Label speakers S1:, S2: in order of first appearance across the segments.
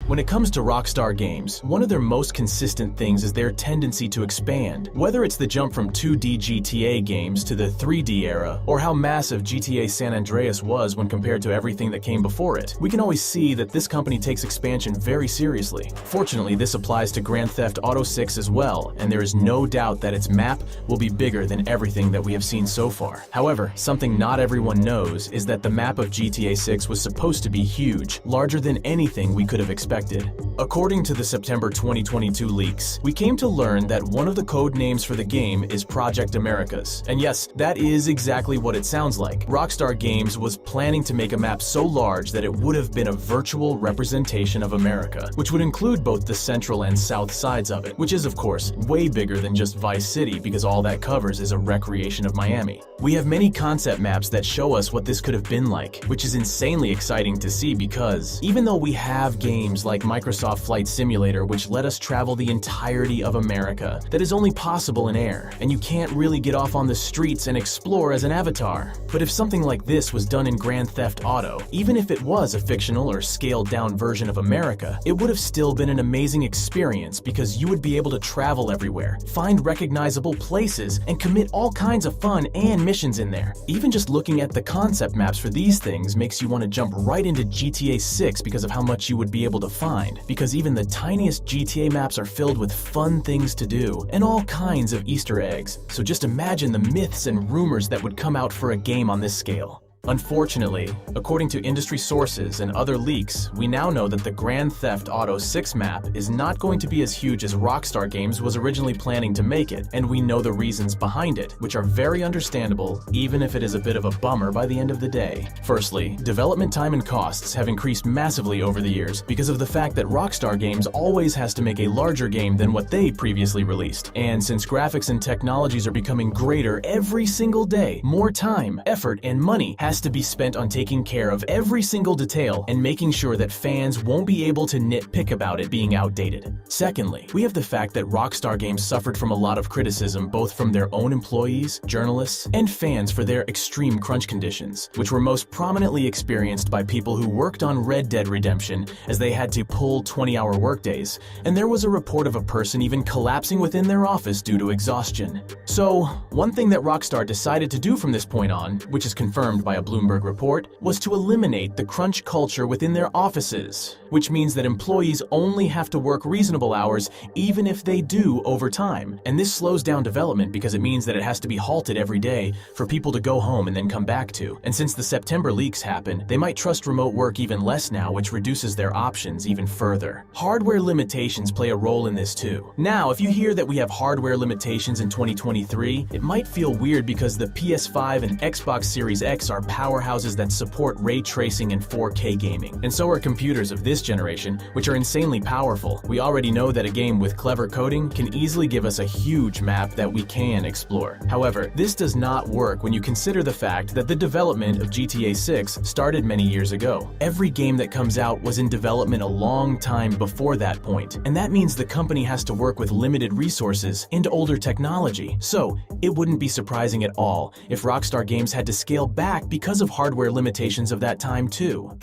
S1: When it comes to Rockstar Games, one of their most consistent things is their tendency to expand. Whether it's the jump from 2D GTA games to the 3D era, or how massive GTA San Andreas was when compared to everything that came before it, we can always see that this company takes expansion very seriously. Fortunately, this applies to Grand Theft Auto 6 as well, and there is no doubt that its map will be bigger than everything that we have seen so far. However, something not everyone knows is that the map of GTA 6 was supposed to be huge, larger than anything we could have expected. According to the September 2022 leaks, we came to learn that one of the code names for the game is Project Americas. And yes, that is exactly what it sounds like. Rockstar Games was planning to make a map so large that it would have been a virtual representation of America, which would include both the central and south sides of it, which is of course way bigger than just Vice City because all that covers is a recreation of Miami. We have many concept maps that show us what this could have been like, which is insanely exciting to see because even though we have games like Microsoft Flight Simulator which let us travel the entirety of America, that is only possible in air, and you can't really get off on the streets and explore as an avatar. But if something like this was done in Grand Theft Auto, even if it was a fictional or scaled down version of America, it would have still been an amazing experience because you would be able to travel everywhere, find recognizable places, and commit all kinds of fun and missions in there. Even just looking at the concept maps for these things makes you want to jump right into GTA 6 because of how much you would be able to find, because even the tiniest GTA maps are filled with fun things to do and all kinds of Easter eggs. So just imagine the myths and rumors that would come out for a game on this scale. Unfortunately, according to industry sources and other leaks, we now know that the Grand Theft Auto 6 map is not going to be as huge as Rockstar Games was originally planning to make it, and we know the reasons behind it, which are very understandable, even if it is a bit of a bummer by the end of the day. Firstly, development time and costs have increased massively over the years because of the fact that Rockstar Games always has to make a larger game than what they previously released. And since graphics and technologies are becoming greater every single day, more time, effort, and money has to be spent on taking care of every single detail and making sure that fans won't be able to nitpick about it being outdated. Secondly, we have the fact that Rockstar Games suffered from a lot of criticism both from their own employees, journalists, and fans for their extreme crunch conditions, which were most prominently experienced by people who worked on Red Dead Redemption as they had to pull 20-hour workdays, and there was a report of a person even collapsing within their office due to exhaustion. So, one thing that Rockstar decided to do from this point on, which is confirmed by a Bloomberg report, was to eliminate the crunch culture within their offices, which means that employees only have to work reasonable hours even if they do overtime. And this slows down development because it means that it has to be halted every day for people to go home and then come back to. And since the September leaks happened, they might trust remote work even less now, which reduces their options even further. Hardware limitations play a role in this too. Now, if you hear that we have hardware limitations in 2023, it might feel weird because the PS5 and Xbox Series X are powerhouses that support ray tracing and 4K gaming. And so are computers of this generation, which are insanely powerful. We already know that a game with clever coding can easily give us a huge map that we can explore. However, this does not work when you consider the fact that the development of GTA 6 started many years ago. Every game that comes out was in development a long time before that point, and that means the company has to work with limited resources and older technology. So, it wouldn't be surprising at all if Rockstar Games had to scale back because of hardware limitations of that time too.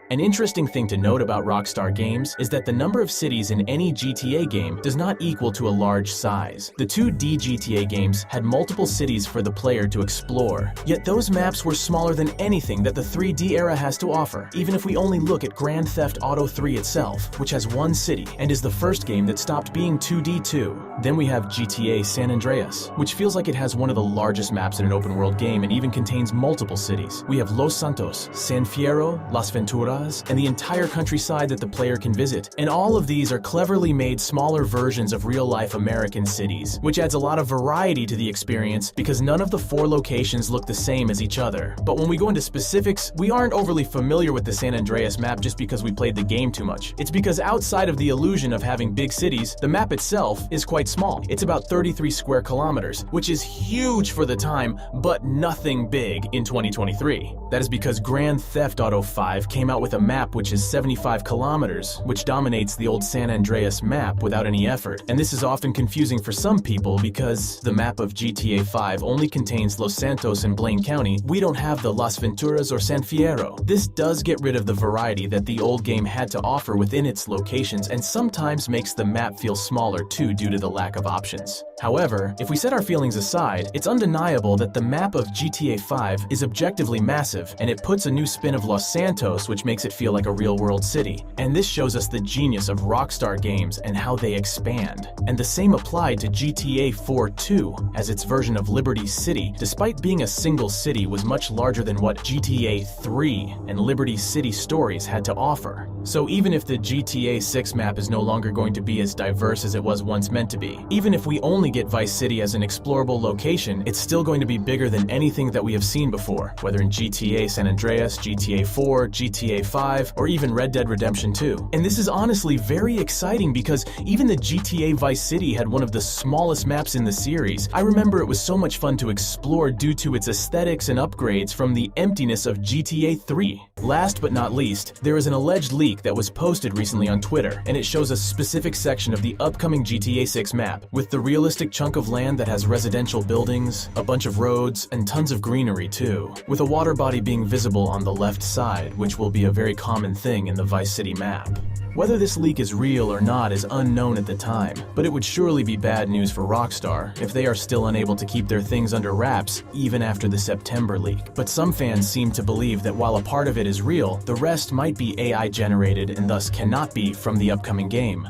S1: An interesting thing to note about Rockstar Games is that the number of cities in any GTA game does not equal to a large size. The 2D GTA games had multiple cities for the player to explore, yet those maps were smaller than anything that the 3D era has to offer, even if we only look at Grand Theft Auto 3 itself, which has one city and is the first game that stopped being 2D too. Then we have GTA San Andreas, which feels like it has one of the largest maps in an open world game and even contains multiple cities. We have Los Santos, San Fierro, Las Venturas, and the entire countryside that the player can visit. And all of these are cleverly made smaller versions of real-life American cities, which adds a lot of variety to the experience because none of the 4 locations look the same as each other. But when we go into specifics, we aren't overly familiar with the San Andreas map just because we played the game too much. It's because outside of the illusion of having big cities, the map itself is quite small. It's about 33 square kilometers, which is huge for the time, but nothing big in 2023. That is because Grand Theft Auto 5 came out with with a map which is 75 kilometers, which dominates the old San Andreas map without any effort. And this is often confusing for some people because the map of GTA 5 only contains Los Santos and Blaine County. We don't have the Las Venturas or San Fierro. This does get rid of the variety that the old game had to offer within its locations and sometimes makes the map feel smaller too due to the lack of options. However, if we set our feelings aside, it's undeniable that the map of GTA 5 is objectively massive, and it puts a new spin of Los Santos, which makes it feel like a real-world city. And this shows us the genius of Rockstar Games and how they expand. And the same applied to GTA 4 too, as its version of Liberty City, despite being a single city, was much larger than what GTA 3 and Liberty City stories had to offer. So even if the GTA 6 map is no longer going to be as diverse as it was once meant to be, even if we only get Vice City as an explorable location, it's still going to be bigger than anything that we have seen before, whether in GTA San Andreas, GTA 4, GTA 5, or even Red Dead Redemption 2. And this is honestly very exciting because even the GTA Vice City had one of the smallest maps in the series. I remember it was so much fun to explore due to its aesthetics and upgrades from the emptiness of GTA 3. Last but not least, there is an alleged leak that was posted recently on Twitter, and it shows a specific section of the upcoming GTA 6 map, with the realistic chunk of land that has residential buildings, a bunch of roads, and tons of greenery too, with a water body being visible on the left side, which will be a very common thing in the Vice City map. Whether this leak is real or not is unknown at the time, but it would surely be bad news for Rockstar if they are still unable to keep their things under wraps even after the September leak. But some fans seem to believe that while a part of it is real, the rest might be AI generated and thus cannot be from the upcoming game.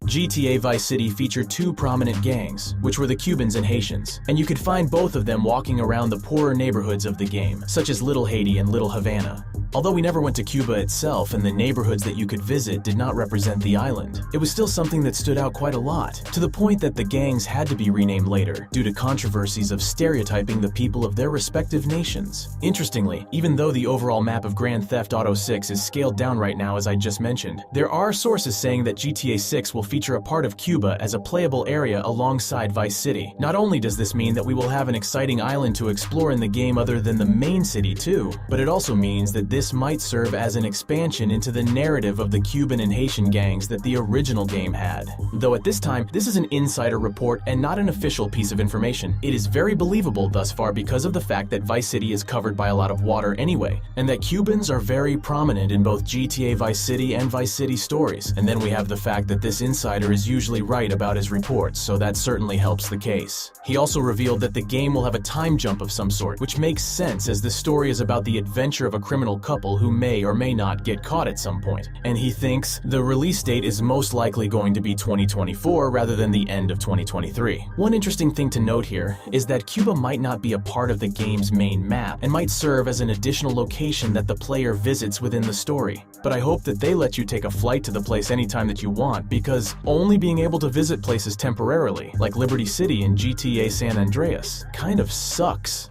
S1: GTA Vice City featured two prominent gangs, which were the Cubans and Haitians, and you could find both of them walking around the poorer neighborhoods of the game, such as Little Haiti and Little Havana. Although we never went to Cuba itself and the neighborhoods that you could visit did not represent the island, it was still something that stood out quite a lot, to the point that the gangs had to be renamed later due to controversies of stereotyping the people of their respective nations. Interestingly, even though the overall map of Grand Theft Auto 6 is scaled down right now as I just mentioned, there are sources saying that GTA 6 will feature a part of Cuba as a playable area alongside Vice City. Not only does this mean that we will have an exciting island to explore in the game other than the main city too, but it also means that this might serve as an expansion into the narrative of the Cuban and Haitian gangs that the original game had. Though at this time, this is an insider report and not an official piece of information. It is very believable thus far because of the fact that Vice City is covered by a lot of water anyway, and that Cubans are very prominent in both GTA Vice City and Vice City stories. And then we have the fact that this insider is usually right about his reports, so that certainly helps the case. He also revealed that the game will have a time jump of some sort, which makes sense as the story is about the adventure of a criminal couple who may or may not get caught at some point. And he thinks the release date is most likely going to be 2024 rather than the end of 2023. One interesting thing to note here is that Cuba might not be a part of the game's main map and might serve as an additional location that the player visits within the story. But I hope that they let you take a flight to the place anytime that you want, because only being able to visit places temporarily, like Liberty City in GTA San Andreas, kind of sucks.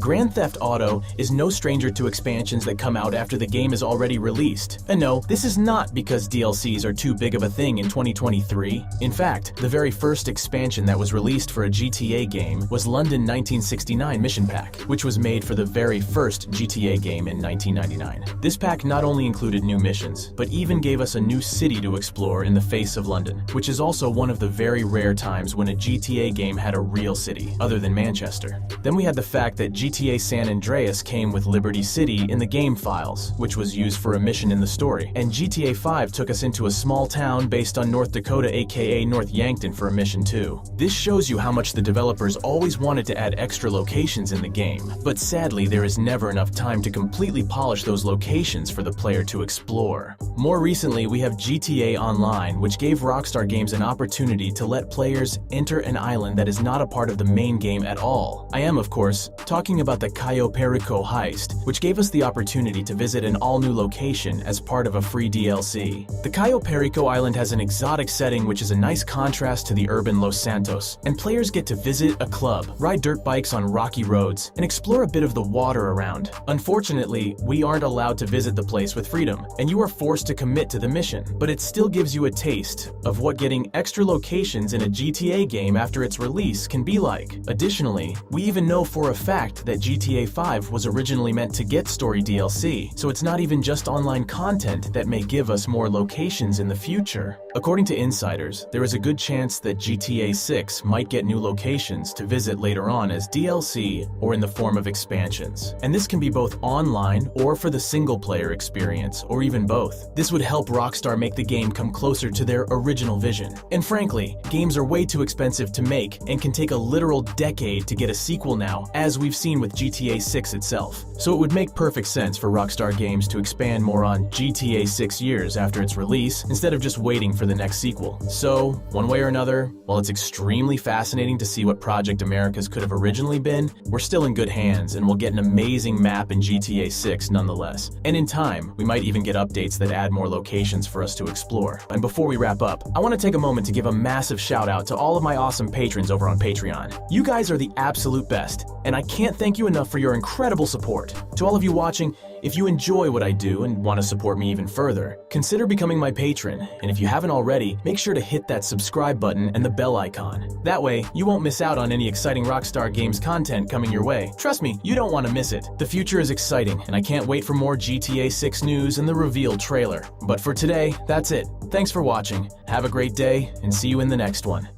S1: Grand Theft Auto is no stranger to expansions that come out after the game is already released. And no, this is not because DLCs are too big of a thing in 2023. In fact, the very first expansion that was released for a GTA game was London 1969 Mission Pack, which was made for the very first GTA game in 1999. This pack not only included new missions, but even gave us a new city to explore in the face of London, which is also one of the very rare times when a GTA game had a real city, other than Manchester. Then we had the fact that GTA San Andreas came with Liberty City in the game files, which was used for a mission in the story, and GTA 5 took us into a small town based on North Dakota aka North Yankton for a mission too. This shows you how much the developers always wanted to add extra locations in the game, but sadly there is never enough time to completely polish those locations for the player to explore. More recently we have GTA Online, which gave Rockstar Games an opportunity to let players enter an island that is not a part of the main game at all. I am, of course, talking about the Cayo Perico heist, which gave us the opportunity to visit an all-new location as part of a free DLC. The Cayo Perico island has an exotic setting which is a nice contrast to the urban Los Santos, and players get to visit a club, ride dirt bikes on rocky roads, and explore a bit of the water around. Unfortunately, we aren't allowed to visit the place with freedom, and you are forced to commit to the mission, but it still gives you a taste of what getting extra locations in a GTA game after its release can be like. Additionally, we even know for a fact fact that GTA 5 was originally meant to get story DLC, so it's not even just online content that may give us more locations in the future. According to insiders, there is a good chance that GTA 6 might get new locations to visit later on as DLC or in the form of expansions. And this can be both online or for the single-player experience, or even both. This would help Rockstar make the game come closer to their original vision. And frankly, games are way too expensive to make and can take a literal decade to get a sequel now, as we've seen with GTA 6 itself. So it would make perfect sense for Rockstar Games to expand more on GTA 6 years after its release, instead of just waiting for the next sequel. So, one way or another, while it's extremely fascinating to see what Project Americas could have originally been, we're still in good hands and we'll get an amazing map in GTA 6 nonetheless. And in time, we might even get updates that add more locations for us to explore. And before we wrap up, I want to take a moment to give a massive shout out to all of my awesome patrons over on Patreon. You guys are the absolute best, and I can't thank you enough for your incredible support. To all of you watching, if you enjoy what I do and want to support me even further, consider becoming my patron, and if you haven't already, make sure to hit that subscribe button and the bell icon. That way, you won't miss out on any exciting Rockstar Games content coming your way. Trust me, you don't want to miss it. The future is exciting, and I can't wait for more GTA 6 news and the reveal trailer. But for today, that's it. Thanks for watching, have a great day, and see you in the next one.